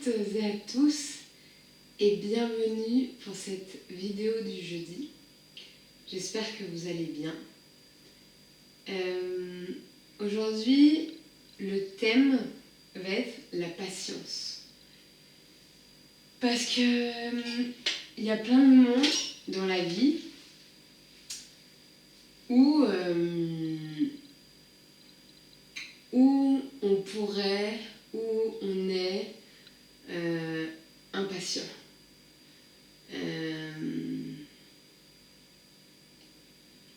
et à tous et bienvenue pour cette vidéo du jeudi. J'espère que vous allez bien. Aujourd'hui, le thème va être la patience. Parce que il y a plein de moments dans la vie où on pourrait, où on est impatient.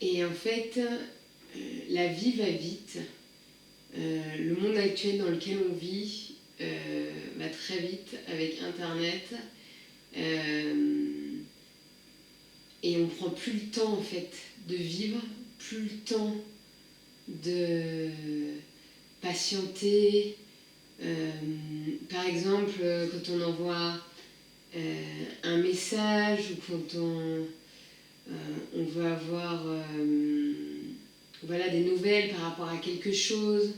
Et en fait, la vie va vite. Le monde actuel dans lequel on vit va très vite avec Internet. Et on prend plus le temps en fait de vivre, plus le temps de patienter. Par exemple, quand on envoie un message ou quand on veut avoir des nouvelles par rapport à quelque chose.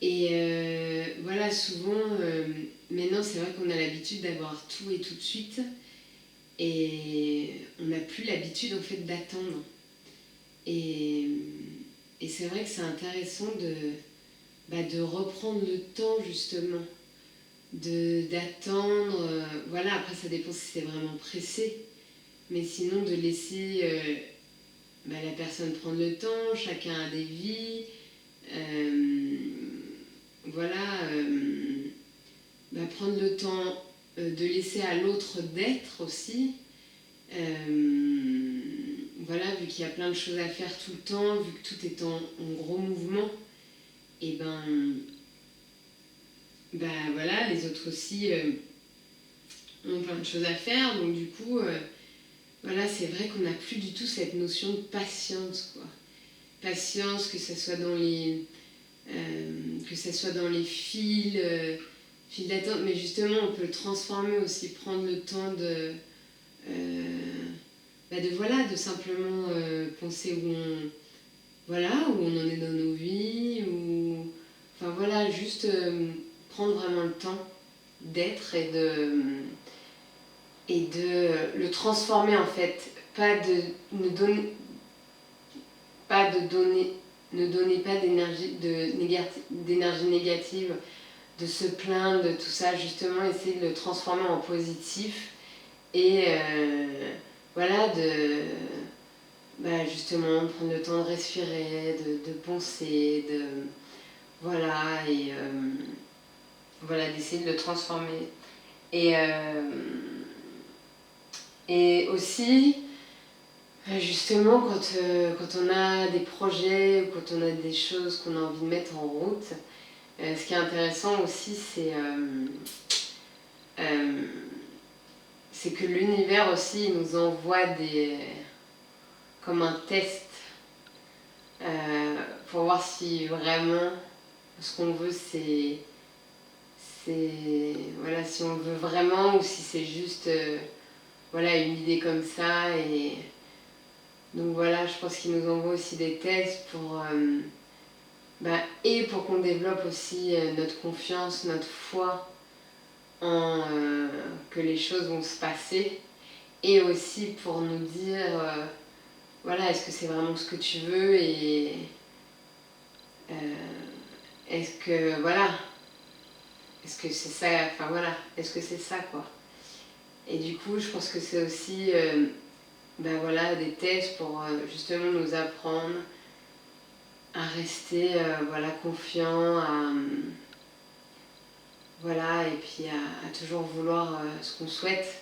Et souvent, maintenant c'est vrai qu'on a l'habitude d'avoir tout et tout de suite. Et on n'a plus l'habitude en fait d'attendre. Et c'est vrai que c'est intéressant de reprendre le temps justement, d'attendre. Après ça dépend si c'est vraiment pressé. Mais sinon de laisser la personne prendre le temps, chacun a des vies. Prendre le temps de laisser à l'autre d'être aussi. Vu qu'il y a plein de choses à faire tout le temps, vu que tout est en gros mouvement, et les autres aussi ont plein de choses à faire. Donc du coup, c'est vrai qu'on n'a plus du tout cette notion de patience, quoi. Patience, que ce soit dans les fils d'attente, mais justement on peut le transformer aussi, prendre le temps de simplement penser où on en est dans nos vies, prendre vraiment le temps d'être et de le transformer en fait, ne donnez pas d'énergie négative, de se plaindre de tout ça, justement essayer de le transformer en positif et justement prendre le temps de respirer, de penser, d'essayer de le transformer. Et aussi, justement, quand on a des projets ou quand on a des choses qu'on a envie de mettre en route, ce qui est intéressant aussi, c'est que l'univers aussi nous envoie comme un test pour voir si vraiment ce qu'on veut si on le veut vraiment ou si c'est juste une idée comme ça. Et donc je pense qu'il nous envoie aussi des tests pour qu'on développe aussi notre confiance, notre foi en que les choses vont se passer, et aussi pour nous dire est-ce que c'est vraiment ce que tu veux, et est-ce que c'est ça, est-ce que c'est ça, quoi. Et du coup je pense que c'est aussi des tests pour justement nous apprendre à rester confiant, et puis à toujours vouloir ce qu'on souhaite,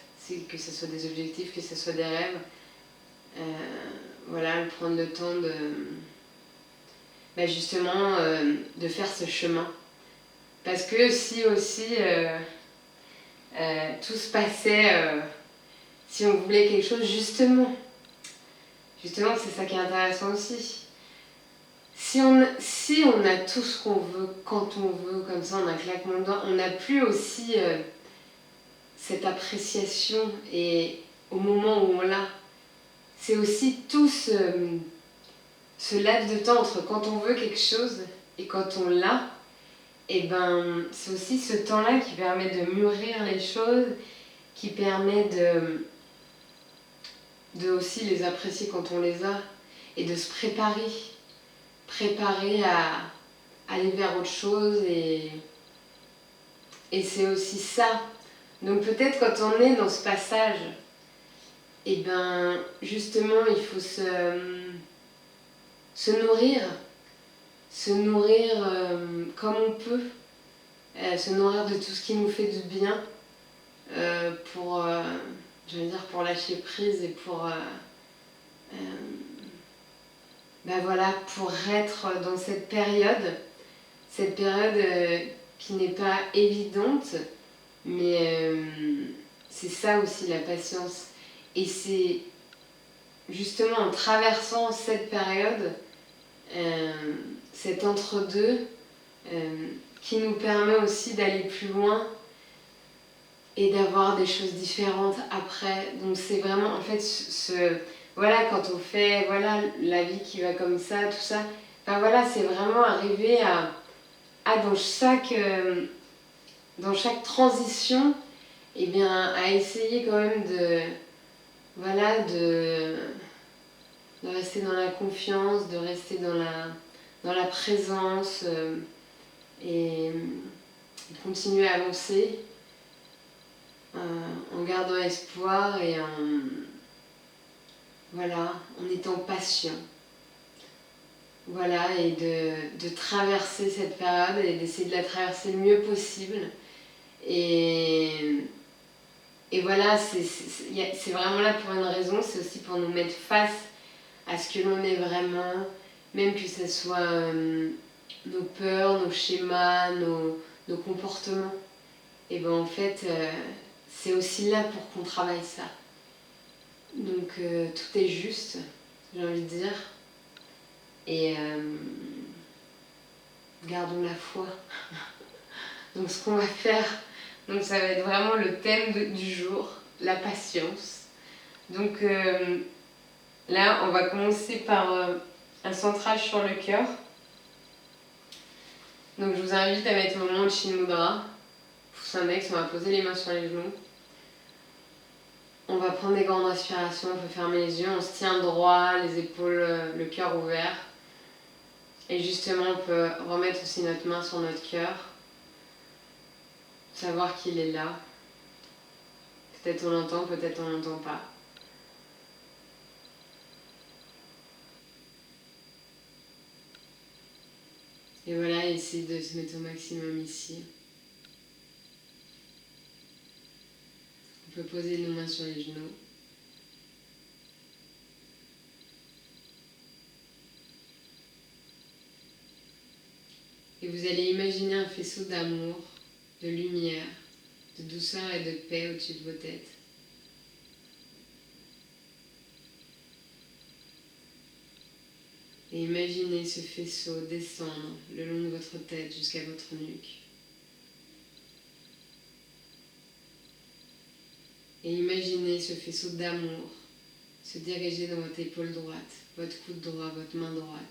que ce soit des objectifs, que ce soit des rêves. Prendre le temps de faire ce chemin. Parce que si aussi tout se passait, si on voulait quelque chose, justement c'est ça qui est intéressant aussi. Si on a tout ce qu'on veut, quand on veut, comme ça, en un claquement de doigts, on n'a plus aussi cette appréciation, et au moment où on l'a, c'est aussi tout ce laps de temps entre quand on veut quelque chose et quand on l'a. et ben c'est aussi ce temps-là qui permet de mûrir les choses, qui permet de aussi les apprécier quand on les a, et de se préparer à aller vers autre chose, et c'est aussi ça. Donc peut-être quand on est dans ce passage, et ben justement il faut se nourrir comme on peut, se nourrir de tout ce qui nous fait du bien, pour, j'allais dire, pour lâcher prise et pour, ben voilà, pour être dans cette période qui n'est pas évidente, mais c'est ça aussi la patience. Et c'est justement en traversant cette période, cet entre-deux, qui nous permet aussi d'aller plus loin et d'avoir des choses différentes après. Donc c'est vraiment en fait voilà, quand on fait voilà la vie qui va comme ça, tout ça, enfin voilà, c'est vraiment arriver à dans chaque transition, et bien à essayer quand même voilà de rester dans la confiance, de rester dans la présence, et continuer à avancer, en gardant espoir et en étant patient. Voilà, et de traverser cette période et d'essayer de la traverser le mieux possible. Et voilà, c'est vraiment là pour une raison, c'est aussi pour nous mettre face à ce que l'on est vraiment, même que ce soit nos peurs, nos schémas, nos comportements. Et ben en fait, c'est aussi là pour qu'on travaille ça. Donc tout est juste, j'ai envie de dire. Et gardons la foi. Donc ce qu'on va faire, donc ça va être vraiment le thème du jour, la patience. Donc là, on va commencer par un centrage sur le cœur. Donc je vous invite à mettre au moment de Chin Mudra. Pouce index, on va poser les mains sur les genoux. On va prendre des grandes respirations, on peut fermer les yeux, on se tient droit, les épaules, le cœur ouvert. Et justement, on peut remettre aussi notre main sur notre cœur, savoir qu'il est là. Peut-être on l'entend, peut-être on l'entend pas. Et voilà, essayer de se mettre au maximum ici. On peut poser nos mains sur les genoux. Et vous allez imaginer un faisceau d'amour, de lumière, de douceur et de paix au-dessus de vos têtes. Et imaginez ce faisceau descendre le long de votre tête jusqu'à votre nuque. Et imaginez ce faisceau d'amour se diriger dans votre épaule droite, votre coude droit, votre main droite,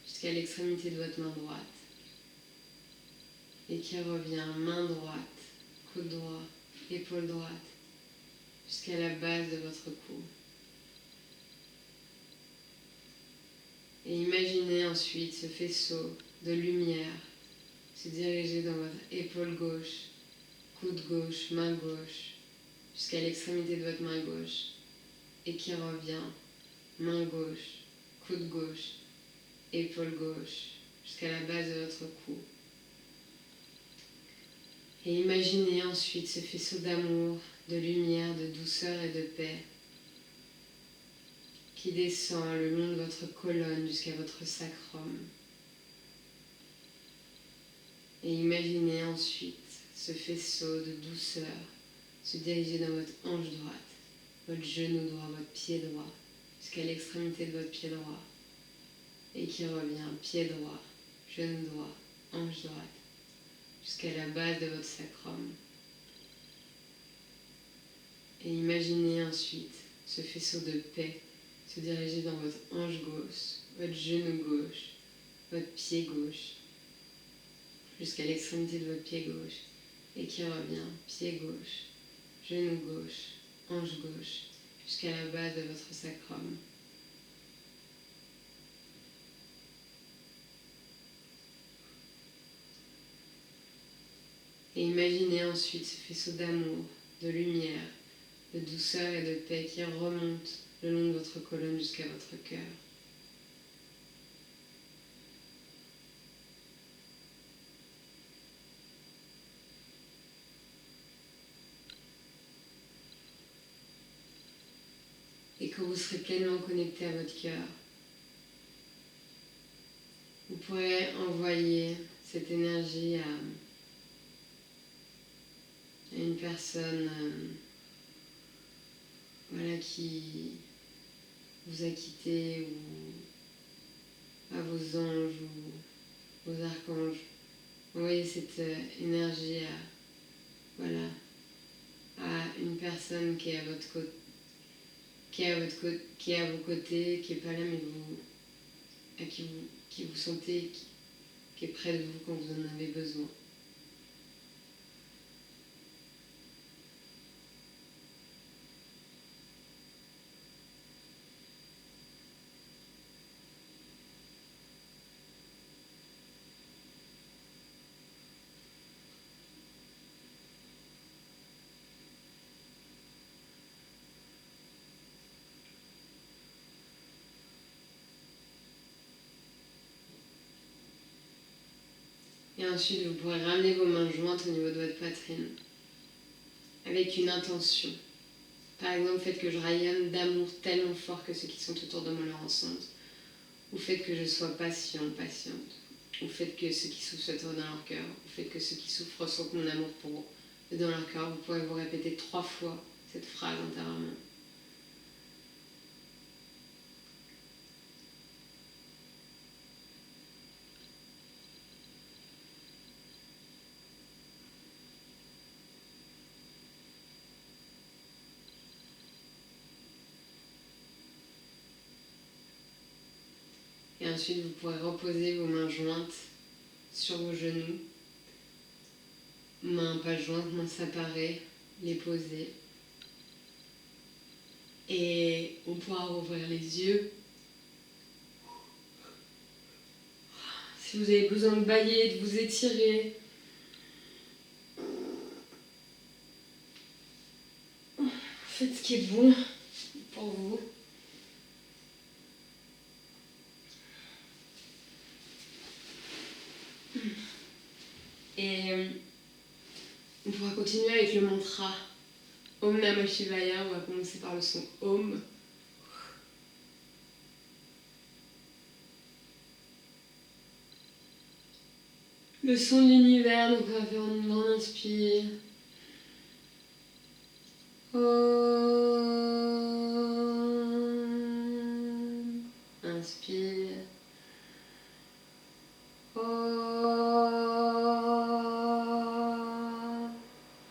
jusqu'à l'extrémité de votre main droite. Et qui revient main droite, coude droit, épaule droite, jusqu'à la base de votre cou. Et imaginez ensuite ce faisceau de lumière se diriger dans votre épaule gauche, coude gauche, main gauche, jusqu'à l'extrémité de votre main gauche, et qui revient main gauche, coude gauche, épaule gauche, jusqu'à la base de votre cou. Et imaginez ensuite ce faisceau d'amour, de lumière, de douceur et de paix qui descend le long de votre colonne jusqu'à votre sacrum. Et imaginez ensuite ce faisceau de douceur se diriger dans votre hanche droite, votre genou droit, votre pied droit, jusqu'à l'extrémité de votre pied droit, et qui revient pied droit, genou droit, hanche droite, jusqu'à la base de votre sacrum. Et imaginez ensuite ce faisceau de paix se diriger dans votre hanche gauche, votre genou gauche, votre pied gauche, jusqu'à l'extrémité de votre pied gauche et qui revient pied gauche, genou gauche, hanche gauche, jusqu'à la base de votre sacrum. Et imaginez ensuite ce faisceau d'amour, de lumière, de douceur et de paix qui remonte le long de votre colonne jusqu'à votre cœur. Et quand vous serez pleinement connecté à votre cœur, vous pourrez envoyer cette énergie à une personne qui vous a quitté, ou à vos anges ou vos archanges. Envoyez cette énergie à une personne qui est à votre côté, qui est à vos côtés, qui n'est pas là, mais qui vous sentez, qui est près de vous quand vous en avez besoin. Et ensuite, vous pourrez ramener vos mains jointes au niveau de votre poitrine avec une intention. Par exemple, faites que je rayonne d'amour tellement fort que ceux qui sont autour de moi le ressentent. Ou faites que je sois patient, patiente. Ou faites que ceux qui souffrent soient heureux dans leur cœur. Ou faites que ceux qui souffrent ressentent mon amour pour eux dans leur cœur. Vous pourrez vous répéter 3 fois cette phrase intérieurement. Et ensuite, vous pourrez reposer vos mains jointes sur vos genoux. Mains pas jointes, mains séparées, les poser. Et on pourra rouvrir les yeux. Si vous avez besoin de bâiller, de vous étirer, faites ce qui est bon pour vous. Et on pourra continuer avec le mantra Om Namah Shivaya. On va commencer par le son Om. Le son de l'univers, donc on va faire une grande inspire. Om. Inspire. Om.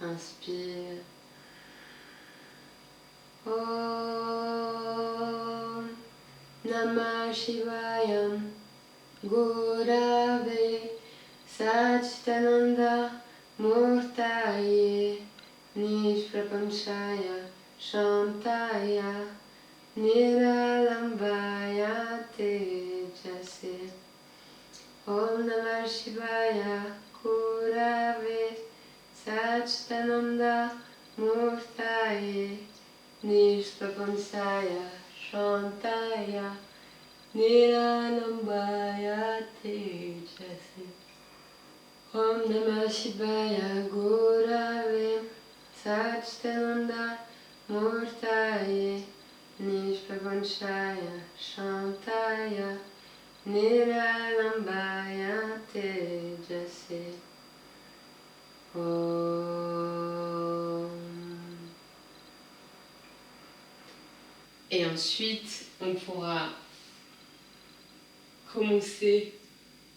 Inspire. Om Namah Shivaya. Gurave Satchitananda Murtaye Nishprapanchaya Shantaya Niralambaya Tejase. Om Namah Shivaya Gurave Satchitananda Murtaye Nishprapanchaya Shantaya Niralambaya Tejase. Om Namah Shivaya Gurave Satchitananda Murtaye Nishprapanchaya Shantaya Niralambaya Tejase. Om. Et ensuite, on pourra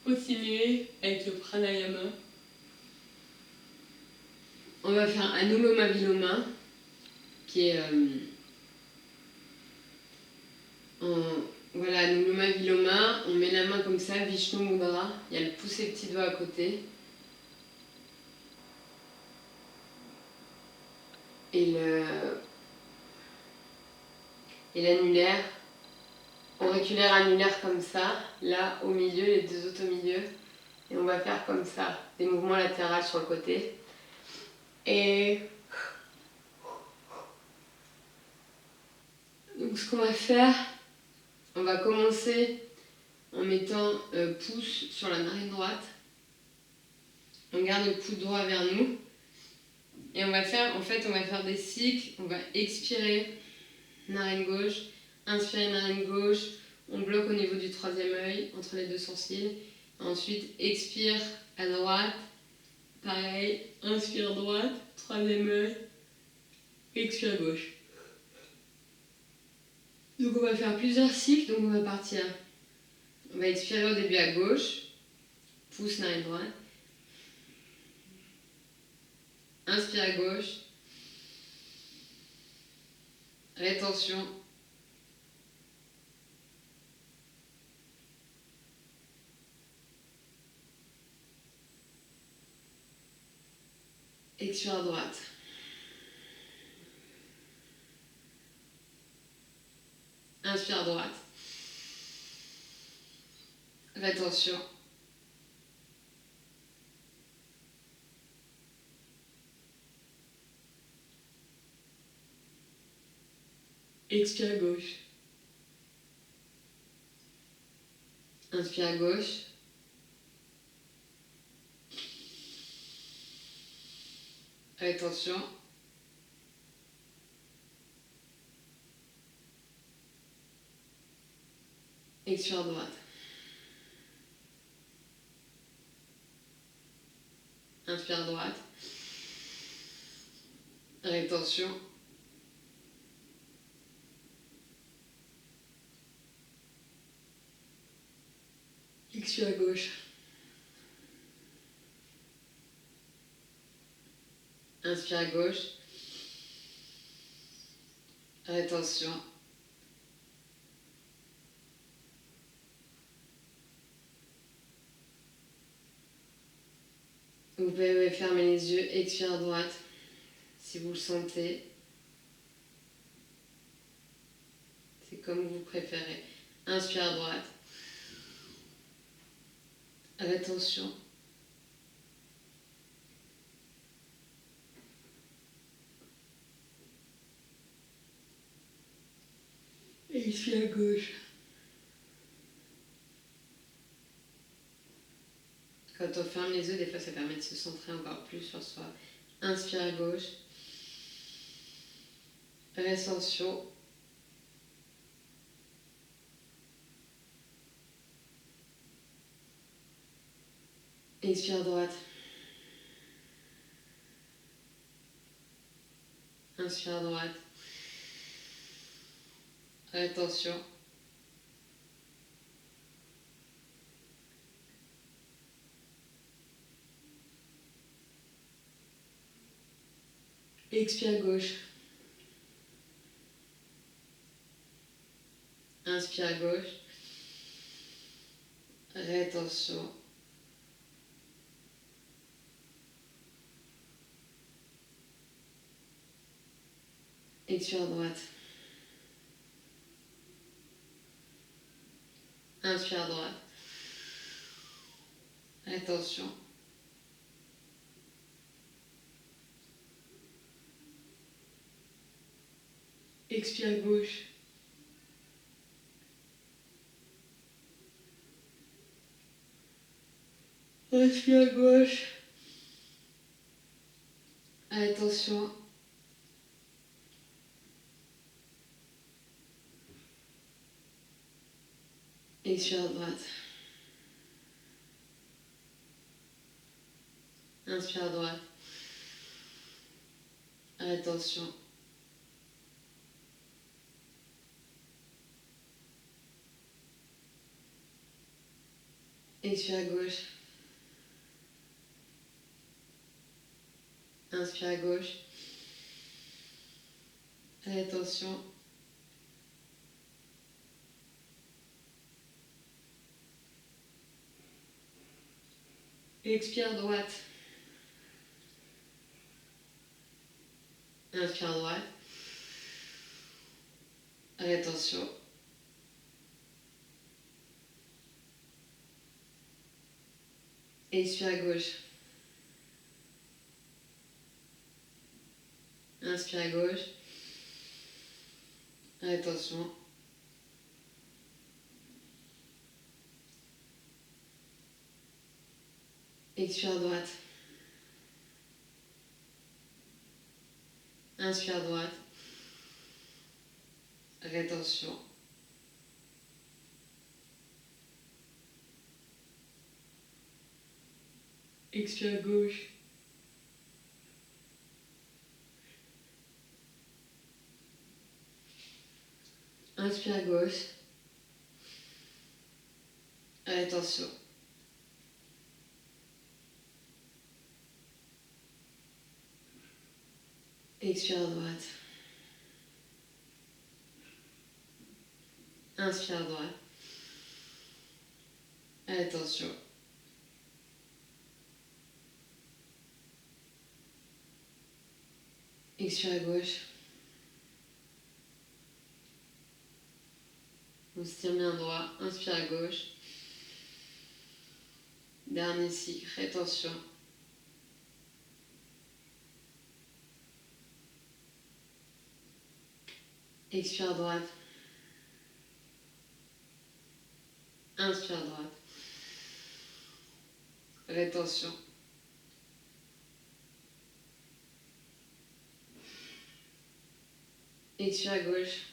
continuer avec le pranayama. On va faire Anuloma Viloma, qui est Anuloma Viloma. On met la main comme ça, Vishnu Mudra. Il y a le pouce et le petit doigt à côté. et l'annulaire, auriculaire, annulaire comme ça, là au milieu, les deux autres au milieu. Et on va faire comme ça, des mouvements latéraux sur le côté. Et donc ce qu'on va faire, on va commencer en mettant pouce sur la narine droite. On garde le coude droit vers nous. Et on va faire des cycles. On va expirer, narine gauche, inspirer, narine gauche. On bloque au niveau du troisième œil, entre les deux sourcils. Ensuite, expire à droite. Pareil, inspire droite, troisième œil, expire gauche. Donc on va faire plusieurs cycles. Donc on va partir. On va expirer au début à gauche. Pouce, narine droite. Inspire à gauche. Rétention. Expire à droite. Inspire à droite. Rétention. Expire à gauche. Inspire à gauche. Rétention. Expire à droite. Inspire à droite. Rétention. Expire à gauche. Inspire à gauche. Rétention. Vous pouvez fermer les yeux, expire à droite si vous le sentez. C'est comme vous préférez. Inspire à droite. Rétention. Expire à gauche. Quand on ferme les yeux, des fois ça permet de se centrer encore plus sur soi. Inspire à gauche. Rétention. Expire à droite. Inspire à droite. Rétention. Expire à gauche. Inspire à gauche. Rétention. Expire à droite. Inspire à droite. Rétention. Expire à gauche. Inspire à gauche. Attention. Expire à droite. Inspire à droite. Attention. Expire à gauche. Inspire à gauche. Attention. Expire à droite. Inspire à droite. Rétention. Expire à gauche. Inspire à gauche. Rétention. Expire à droite. Inspire à droite. Rétention. Expire à gauche. Inspire à gauche. Rétention. Expire à droite. Inspire à droite. Attention. Expire à gauche. On se tient bien droit. Inspire à gauche. Dernier cycle. Rétention. Expire à droite. Inspire à droite. Rétention. Expire à gauche.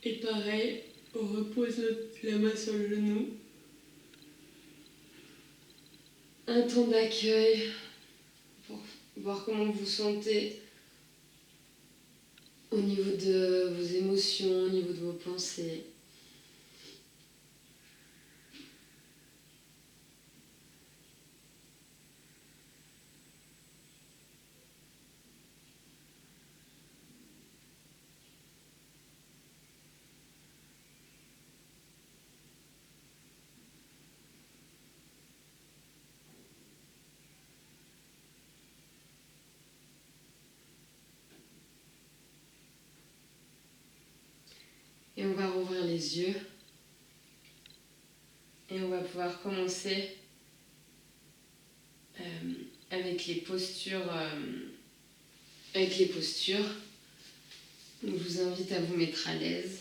Et pareil, on repose la main sur le genou. Un temps d'accueil pour voir comment vous sentez au niveau de vos émotions, au niveau de vos pensées. Et on va rouvrir les yeux. Et on va pouvoir commencer avec les postures. Donc, je vous invite à vous mettre à l'aise.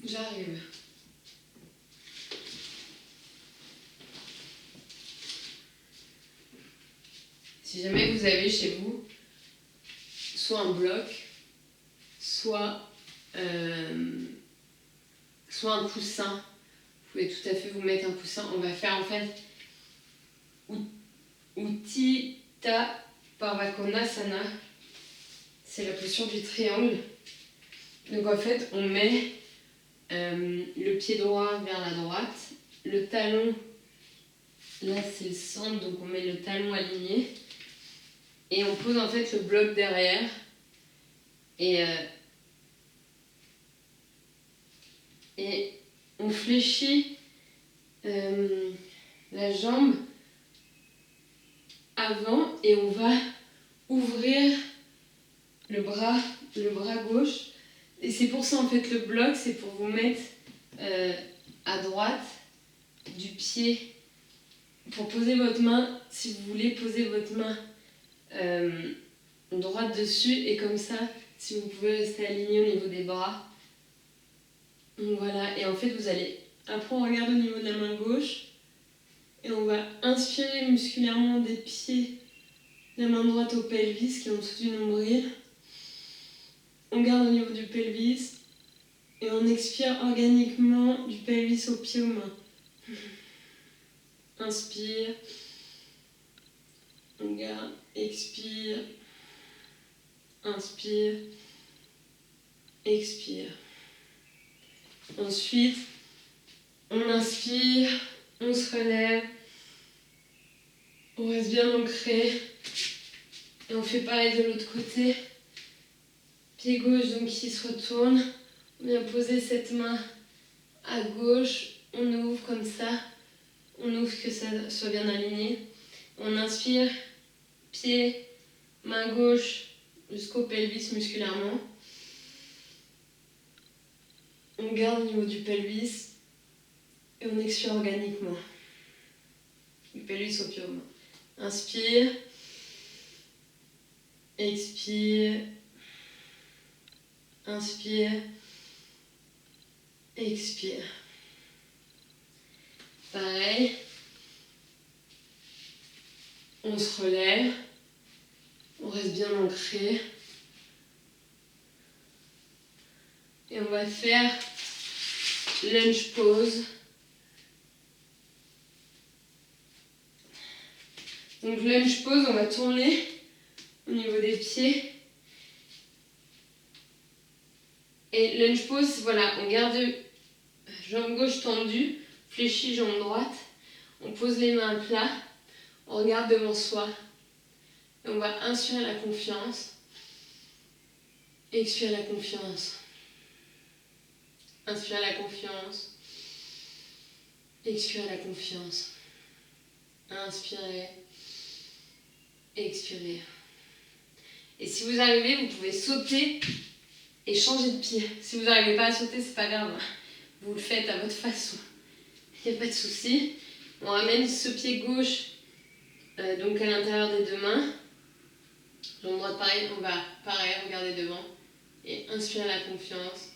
J'arrive. Si jamais vous avez chez vous soit un bloc, soit un coussin, vous pouvez tout à fait vous mettre un coussin. On va faire en fait Utthita Parvakonasana. C'est la posture du triangle. Donc en fait, on met le pied droit vers la droite, le talon, là c'est le centre, donc on met le talon aligné, et on pose en fait le bloc derrière, et on fléchit la jambe avant, et on va ouvrir le bras gauche. Et c'est pour ça en fait le bloc, c'est pour vous mettre à droite du pied, pour poser votre main, si vous voulez poser votre main droite dessus, et comme ça, si vous pouvez rester aligné au niveau des bras. Donc voilà, et en fait vous allez, après on regarde au niveau de la main gauche, et on va inspirer musculairement des pieds, la main droite au pelvis qui est en dessous du nombril. On garde au niveau du pelvis et on expire organiquement du pelvis aux pieds aux mains. inspire, on garde, expire, inspire, expire. Ensuite, on inspire, on se relève, on reste bien ancré et on fait pareil de l'autre côté. Pied gauche donc qui se retourne, on vient poser cette main à gauche, on ouvre comme ça, on ouvre que ça soit bien aligné. On inspire, pied, main gauche jusqu'au pelvis musculairement. On garde au niveau du pelvis et on expire organiquement. Du pelvis au pied aux mains. Inspire, expire, inspire, expire. Pareil. On se relève, on reste bien ancré. Et on va faire lunge pose. Donc lunge pose, on va tourner au niveau des pieds. Et lunge pose, voilà, on garde jambe gauche tendue, fléchie jambe droite. On pose les mains à plat, on regarde devant soi. Et on va inspirer la confiance, expirer la confiance. Inspirez la confiance, expirez la confiance. Inspirez, expirez. Et si vous arrivez, vous pouvez sauter et changer de pied. Si vous n'arrivez pas à sauter, c'est pas grave. Vous le faites à votre façon. Il n'y a pas de souci. On ramène ce pied gauche donc à l'intérieur des deux mains. Jambe droite pareil, on va pareil regarder devant. Et inspirez la confiance.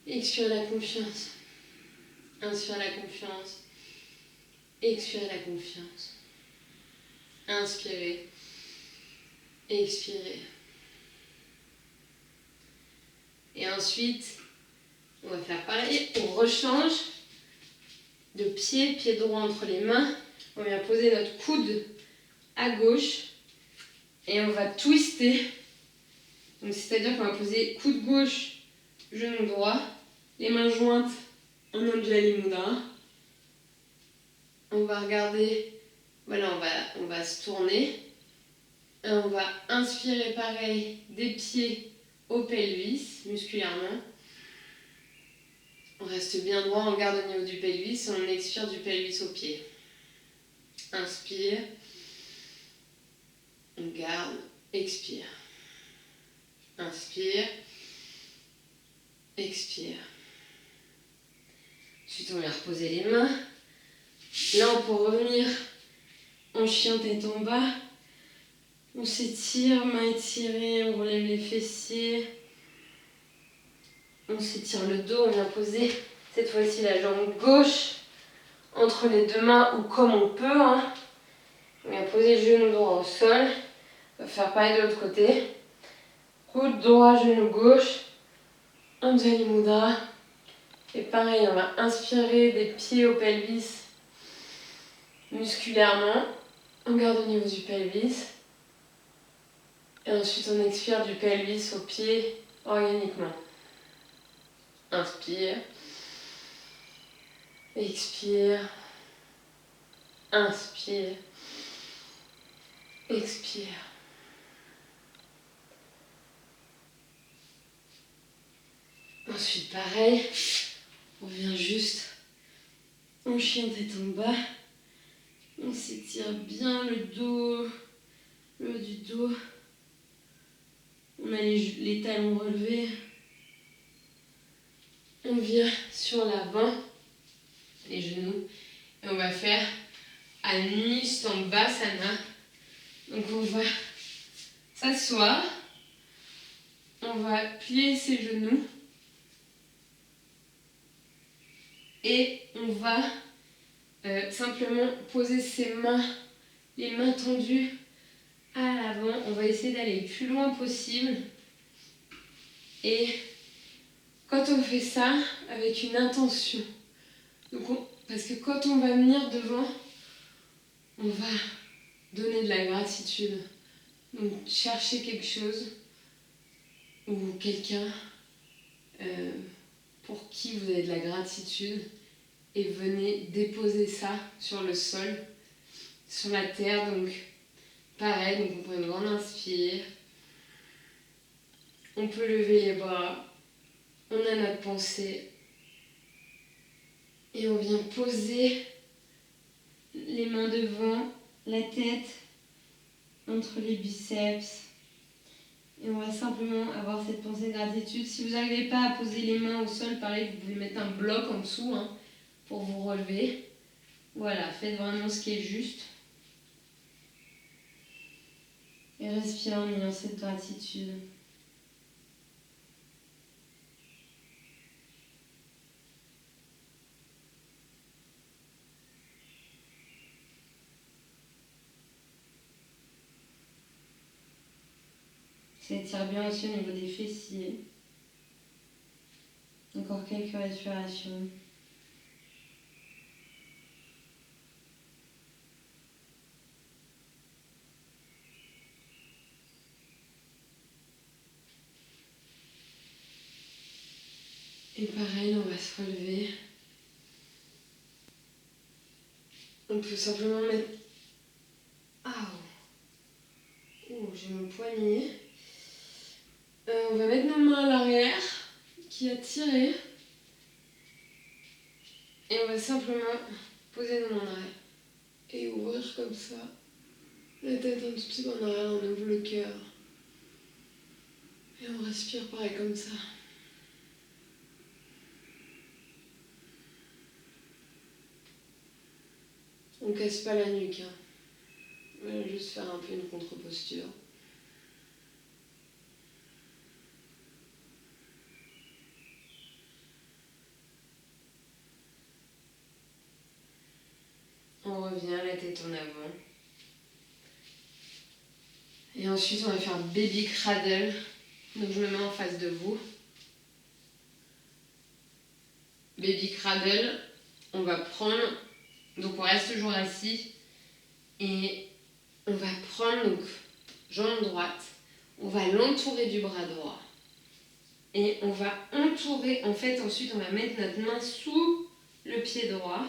Expirez la confiance. Inspirez la confiance. Expirez la confiance. Inspirez. Expirez. Et ensuite, on va faire pareil. On rechange de pied droit entre les mains. On vient poser notre coude à gauche. Et on va twister. Donc c'est-à-dire qu'on va poser coude gauche, genou droit. Les mains jointes en Anjali Mudra. On va regarder, voilà, on va se tourner. Et on va inspirer pareil des pieds au pelvis, musculairement. On reste bien droit, on garde au niveau du pelvis et on expire du pelvis au pied. Inspire. On garde, expire. Inspire. Expire. Ensuite, on vient reposer les mains. Là, on peut revenir en chien tête en bas. On s'étire, main étirée, on relève les fessiers. On s'étire le dos, on vient poser cette fois-ci la jambe gauche entre les deux mains ou comme on peut. On vient poser le genou droit au sol. On va faire pareil de l'autre côté. Coude droit, genou gauche. Anjali Mudra. Et pareil, on va inspirer des pieds au pelvis musculairement. On garde au niveau du pelvis. Et ensuite, on expire du pelvis au pied organiquement. Inspire. Expire. Inspire. Expire. Ensuite, pareil, on vient juste en chien tête en bas. On s'étire bien le dos, le haut du dos. On a les talons relevés. On vient sur l'avant, les genoux. Et on va faire Anusambhasana. Donc on va s'asseoir. On va plier ses genoux. Et on va simplement poser ses mains, les mains tendues à l'avant. On va essayer d'aller le plus loin possible. Et quand on fait ça avec une intention, donc Parce que quand on va venir devant, on va donner de la gratitude. Donc cherchez quelque chose ou quelqu'un pour qui vous avez de la gratitude et venez déposer ça sur le sol, sur la terre. Donc pareil, donc on prend une grande inspire. On peut lever les bras. On a notre pensée. Et on vient poser les mains devant, la tête entre les biceps. Et on va simplement avoir cette pensée de gratitude. Si vous n'arrivez pas à poser les mains au sol, pareil, vous pouvez mettre un bloc en dessous pour vous relever. Voilà, faites vraiment ce qui est juste. Et respirez en ayant cette gratitude. Ça étire bien aussi au niveau des fessiers. Encore quelques respirations. Et pareil, on va se relever. On peut simplement mettre... Ah, oh, j'ai mon poignet. On va mettre nos mains à l'arrière, qui a tiré. Et on va simplement poser nos mains en arrière. Et ouvrir comme ça. La tête un tout petit peu en arrière, on ouvre le cœur. Et on respire pareil comme ça. On casse pas la nuque. On va juste faire un peu une contre-posture. On revient, la tête en avant. Et ensuite, on va faire baby cradle. Donc, je me mets en face de vous. Baby cradle, on va prendre... Donc, on reste toujours assis. Et on va prendre, donc, jambe droite. On va l'entourer du bras droit. Et on va entourer... En fait, ensuite, on va mettre notre main sous le pied droit.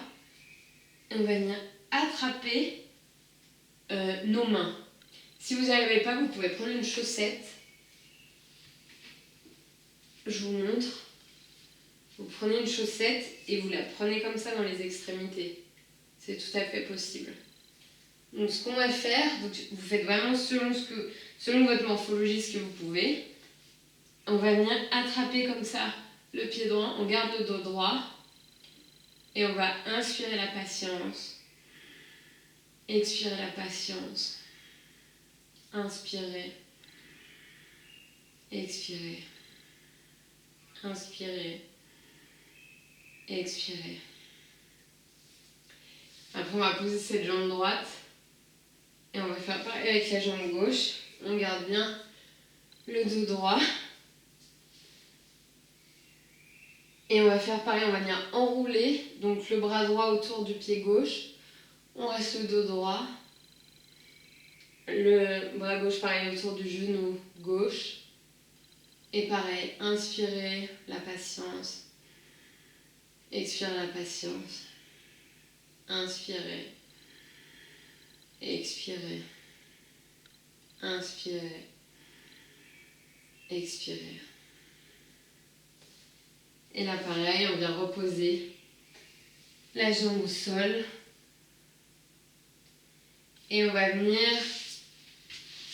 Et on va venir attraper nos mains. Si vous n'y arrivez pas, vous pouvez prendre une chaussette. Je vous montre. Vous prenez une chaussette et vous la prenez comme ça dans les extrémités. C'est tout à fait possible. Donc ce qu'on va faire, donc vous faites vraiment selon votre morphologie ce que vous pouvez. On va venir attraper comme ça le pied droit, on garde le dos droit. Et on va inspirer la patience. Expirer la patience. Inspirer. Expirer. Inspirer. Expirer. Après, on va poser cette jambe droite. Et on va faire pareil avec la jambe gauche. On garde bien le dos droit. Et on va faire pareil, on va venir enrouler. Donc le bras droit autour du pied gauche. On reste le dos droit. Le bras gauche pareil autour du genou gauche. Et pareil, inspirez la patience. Expirez la patience. Inspirez. Expirez. Inspirez. Expirez. Et là pareil, on vient reposer la jambe au sol. Et on va venir,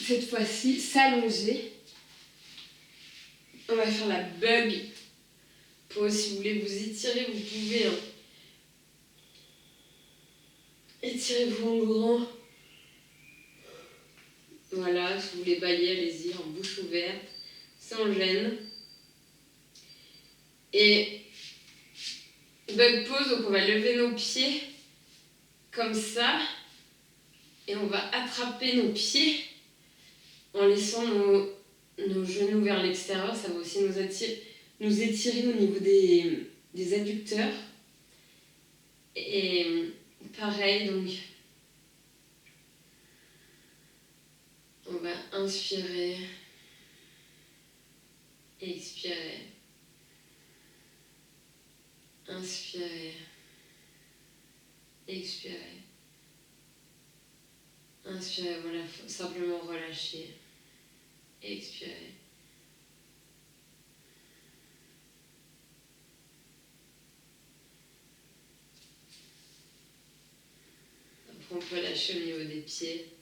cette fois-ci, s'allonger. On va faire la bug pose. Si vous voulez vous étirer, vous pouvez. Étirez-vous en grand. Voilà, si vous voulez bailler, allez-y, en bouche ouverte, sans gêne. Et bug pose, donc on va lever nos pieds comme ça. Et on va attraper nos pieds en laissant nos genoux vers l'extérieur. Ça va aussi nous étirer au niveau des adducteurs. Et pareil, donc on va inspirer, expirer, inspirer, expirer, inspirer, voilà, faut simplement relâcher, expirer. Après on peut lâcher au niveau des pieds.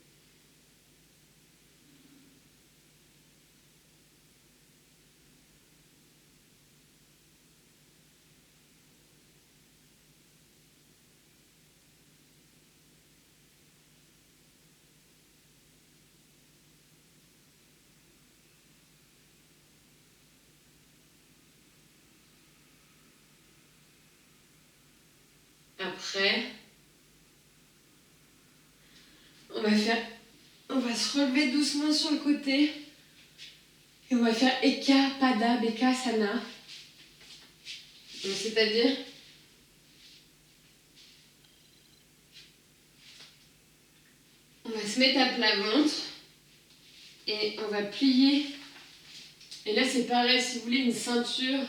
Après, on va se relever doucement sur le côté et on va faire Eka Pada Bekasana. C'est-à-dire on va se mettre à plat ventre et on va plier. Et là c'est pareil, si vous voulez une ceinture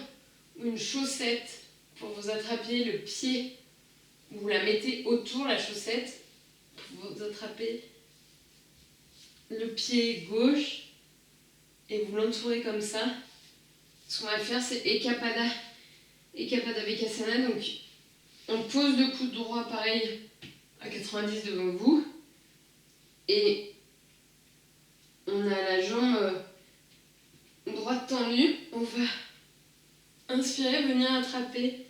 ou une chaussette pour vous attraper le pied, vous la mettez autour la chaussette pour vous attraper le pied gauche et vous l'entourez comme ça. Ce qu'on va faire c'est Eka Pada Bekasana. Donc on pose le coude droit pareil à 90 devant vous et on a la jambe droite tendue. On va inspirer, venir attraper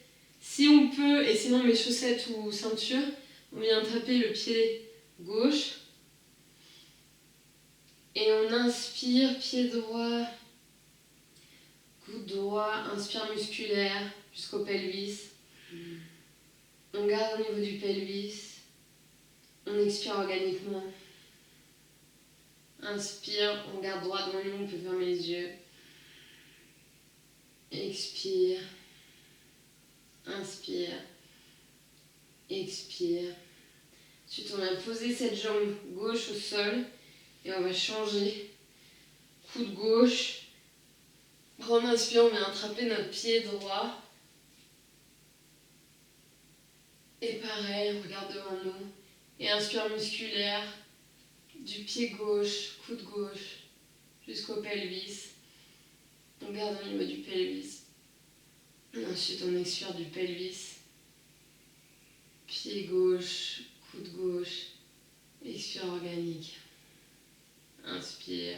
si on peut, et sinon mes chaussettes ou ceinture, on vient attraper le pied gauche et on inspire, pied droit, coude droit, inspire musculaire jusqu'au pelvis. On garde au niveau du pelvis, on expire organiquement. Inspire, on garde droit devant nous, on peut fermer les yeux. Expire, inspire, expire. Ensuite, on va poser cette jambe gauche au sol et on va changer. Coude gauche. En inspirant, on vient attraper notre pied droit. Et pareil, on regarde devant nous. Et inspire musculaire du pied gauche, coude gauche, jusqu'au pelvis. On garde au niveau du pelvis. Et ensuite, on expire du pelvis. Pied gauche, coude gauche, expire organique. Inspire.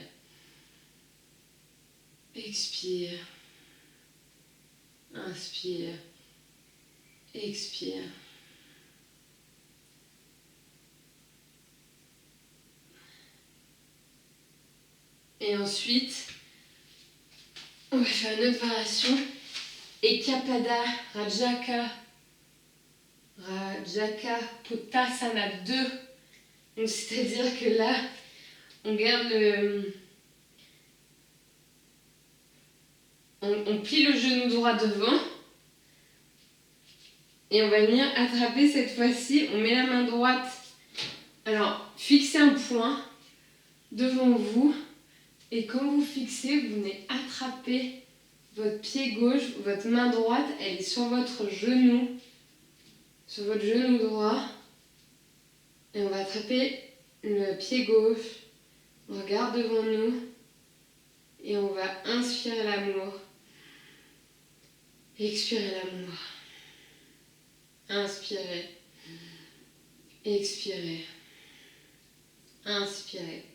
Expire. Inspire. Expire. Et ensuite, on va faire une autre variation. Eka Pada Rajaka Pottasana 2. Donc c'est-à-dire que là, on garde on plie le genou droit devant et on va venir attraper cette fois-ci. On met la main droite. Alors, fixez un point devant vous et quand vous fixez, vous venez attraper votre pied gauche, votre main droite, elle est sur votre genou droit. Et on va attraper le pied gauche, on regarde devant nous et on va inspirer l'amour, expirer l'amour, inspirer, expirer, inspirer,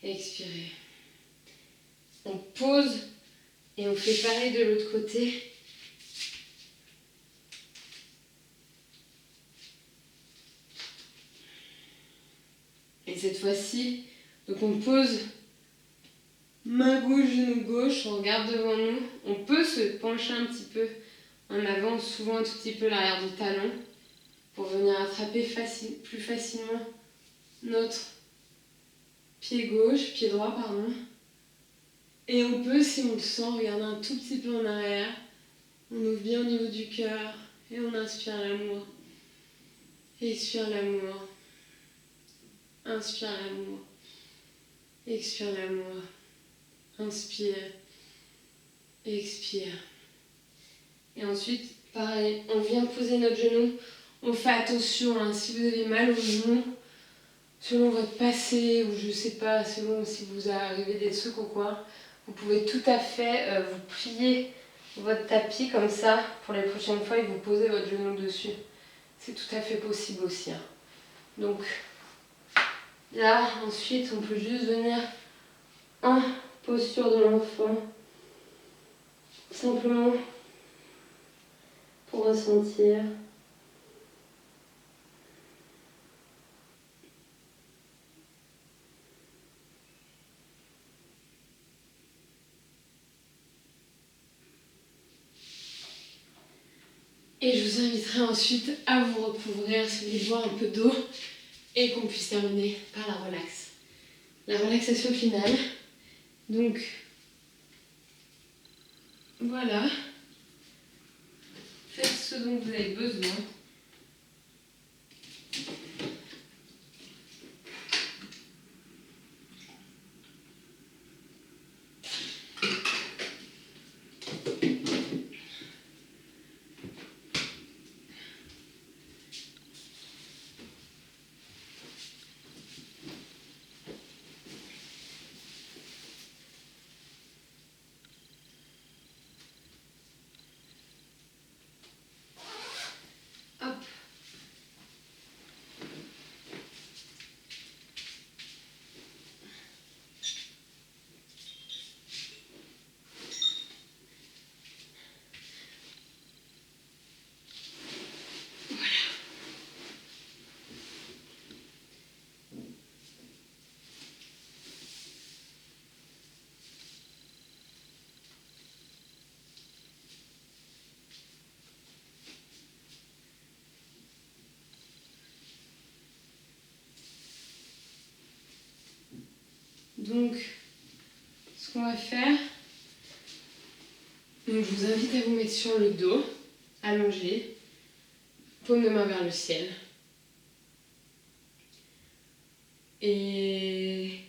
expirer. On pose et on fait pareil de l'autre côté. Et cette fois-ci, donc on pose main gauche, genou gauche, on regarde devant nous. On peut se pencher un petit peu en avant, souvent un tout petit peu l'arrière du talon, pour venir attraper plus facilement notre pied droit, pardon. Et on peut, si on le sent, regarder un tout petit peu en arrière. On ouvre bien au niveau du cœur Et on inspire l'amour. Expire l'amour. Inspire l'amour. Expire l'amour. Inspire. Expire. Et ensuite, pareil, on vient poser notre genou. On fait attention, hein, si vous avez mal au genou, selon votre passé, ou je sais pas, selon si vous arrivez des trucs ou quoi, vous pouvez tout à fait vous plier votre tapis comme ça pour les prochaines fois et vous posez votre genou dessus. C'est tout à fait possible aussi. Hein. Donc là, ensuite, on peut juste venir en posture de l'enfant. Simplement pour ressentir. Et je vous inviterai ensuite à vous recouvrir si vous voulez boire un peu d'eau et qu'on puisse terminer par la relax. La relaxation finale. Donc, voilà. Faites ce dont vous avez besoin. Hop. Donc, ce qu'on va faire, donc je vous invite à vous mettre sur le dos, allongé, paume de main vers le ciel. Et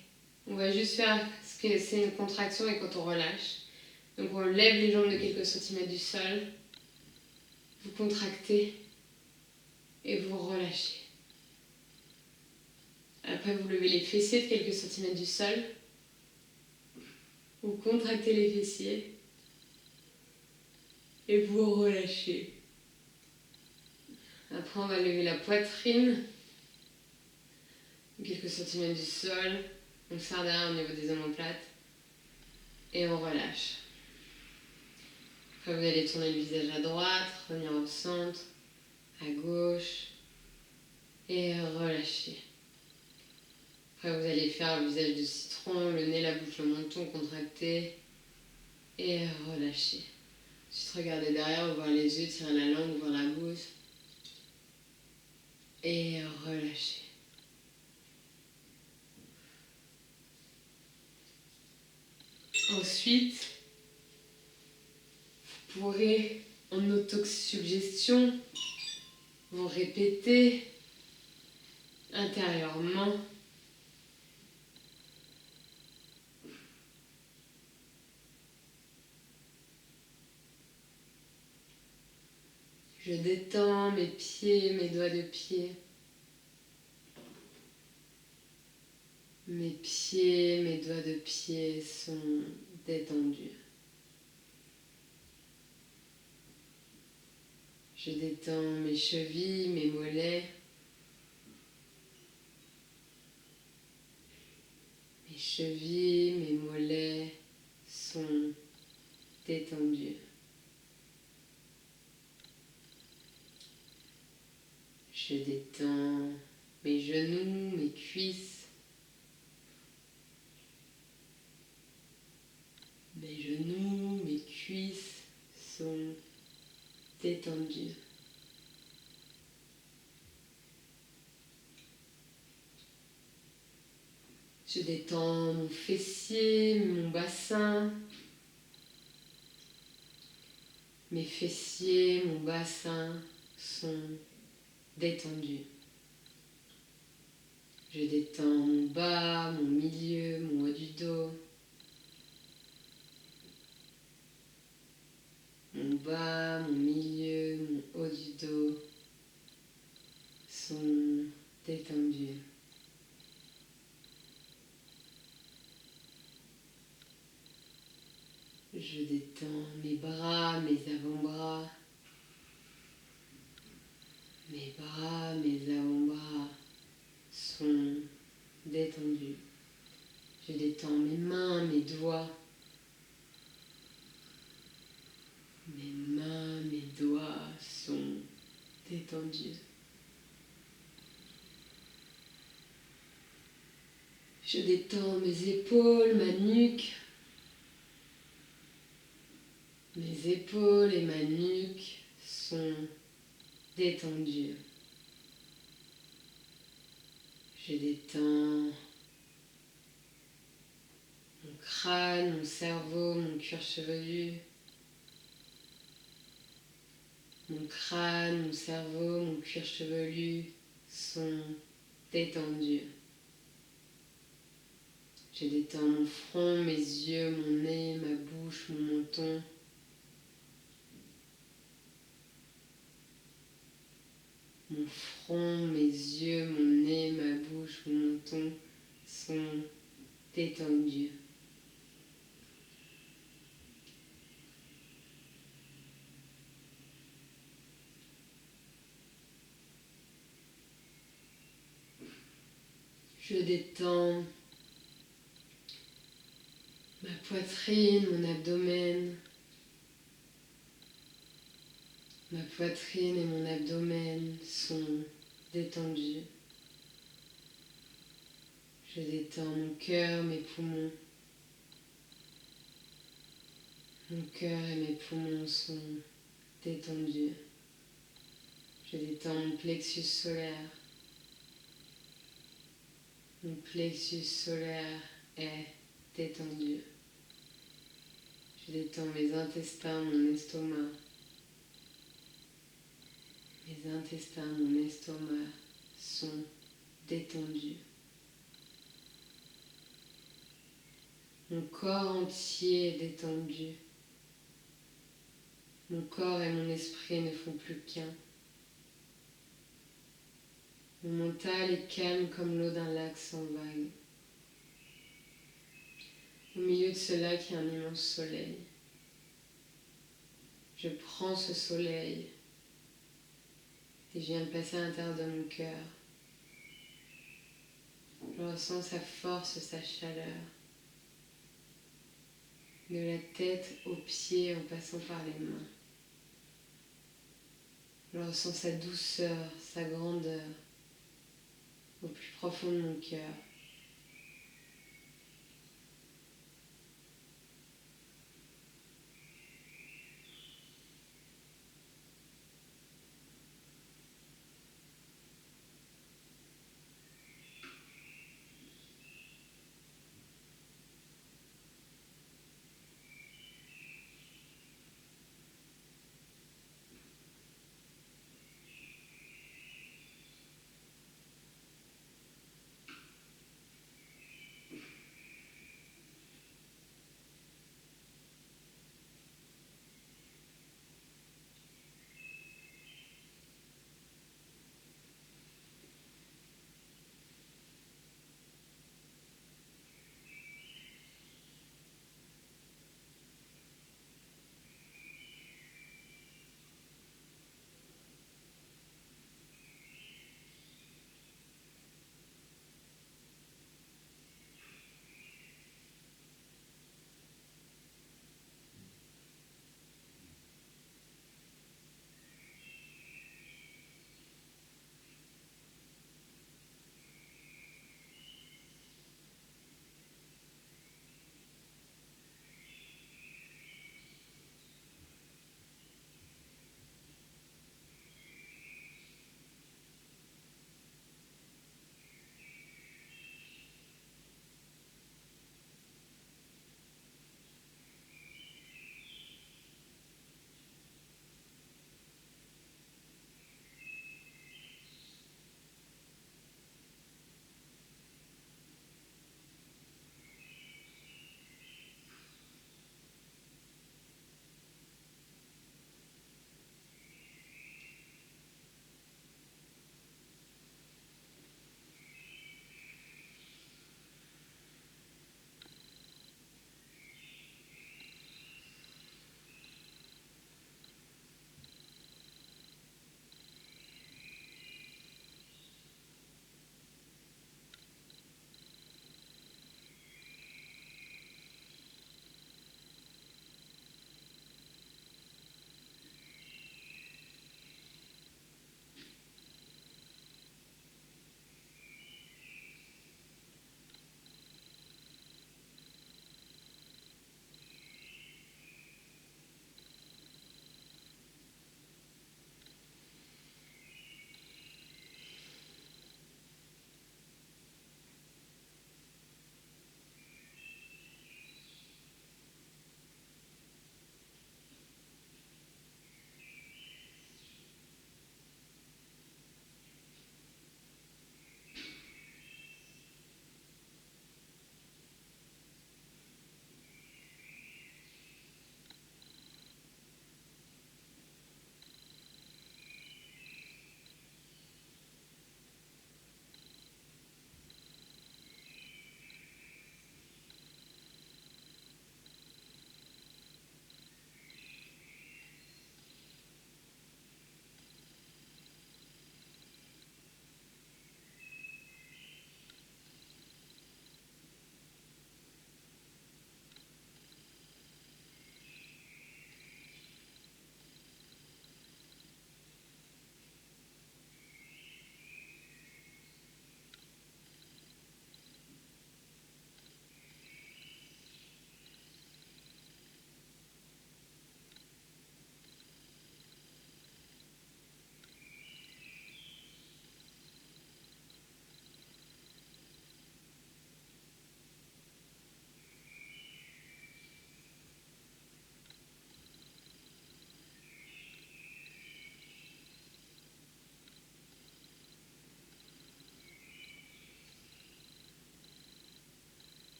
on va juste faire ce que c'est une contraction et quand on relâche. Donc on lève les jambes de quelques centimètres du sol, vous contractez et vous relâchez. Après vous levez les fessiers de quelques centimètres du sol, vous contractez les fessiers et vous relâchez. Après on va lever la poitrine, quelques centimètres du sol, on serre derrière au niveau des omoplates et on relâche. Après vous allez tourner le visage à droite, revenir au centre, à gauche et relâcher. Après vous allez faire le visage de citron, le nez, la bouche, le menton contracté et relâcher. Ensuite regardez derrière, ouvrir les yeux, tirer la langue, ouvrir la bouche et relâcher. Ensuite, vous pourrez en autosuggestion vous répéter intérieurement je détends mes pieds, mes doigts de pied. Mes pieds, mes doigts de pied sont détendus. Je détends mes chevilles, mes mollets. Mes chevilles, mes mollets sont détendus. Je détends mes genoux, mes cuisses. Mes genoux, mes cuisses sont détendus. Je détends mon fessier, mon bassin. Mes fessiers, mon bassin sont détendus. Je détends mon bas, mon milieu, mon haut du dos. Mon bas, mon milieu, mon haut du dos sont détendus. Je détends mes bras, mes avant-bras. Mes bras, mes avant-bras sont détendus. Je détends mes mains, mes doigts. Mes mains, mes doigts sont détendus. Je détends mes épaules, ma nuque. Mes épaules et ma nuque sont détendues. Je détends mon crâne, mon cerveau, mon cuir chevelu. Mon crâne, mon cerveau, mon cuir chevelu sont détendus. Je détends mon front, mes yeux, mon nez, ma bouche, mon menton. Mon front, mes yeux, mon nez, ma bouche, mon menton sont détendus. Je détends ma poitrine, mon abdomen. Ma poitrine et mon abdomen sont détendus. Je détends mon cœur, mes poumons. Mon cœur et mes poumons sont détendus. Je détends mon plexus solaire. Mon plexus solaire est détendu. Je détends mes intestins, mon estomac. Mes intestins, mon estomac sont détendus. Mon corps entier est détendu. Mon corps et mon esprit ne font plus qu'un. Mon mental est calme comme l'eau d'un lac sans vagues. Au milieu de ce lac, il y a un immense soleil. Je prends ce soleil et je viens de passer à l'intérieur de mon cœur. Je ressens sa force, sa chaleur. De la tête aux pieds en passant par les mains. Je ressens sa douceur, sa grandeur au plus profond de mon cœur.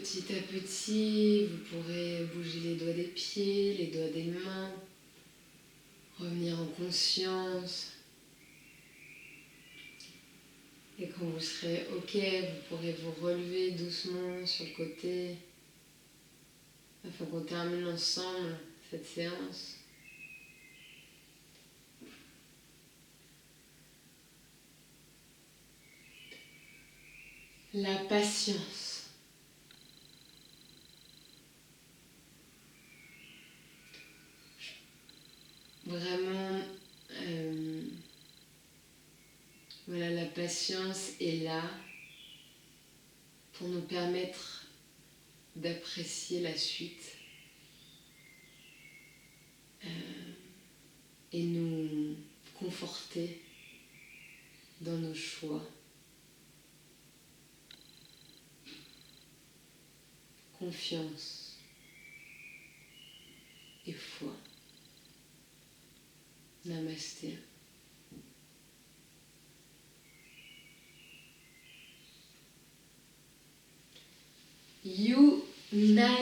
Petit à petit, vous pourrez bouger les doigts des pieds, les doigts des mains, revenir en conscience. Et quand vous serez OK, vous pourrez vous relever doucement sur le côté afin qu'on termine ensemble cette séance. La patience. Vraiment, voilà, la patience est là pour nous permettre d'apprécier la suite et nous conforter dans nos choix. Confiance et foi. Namasté. Unity.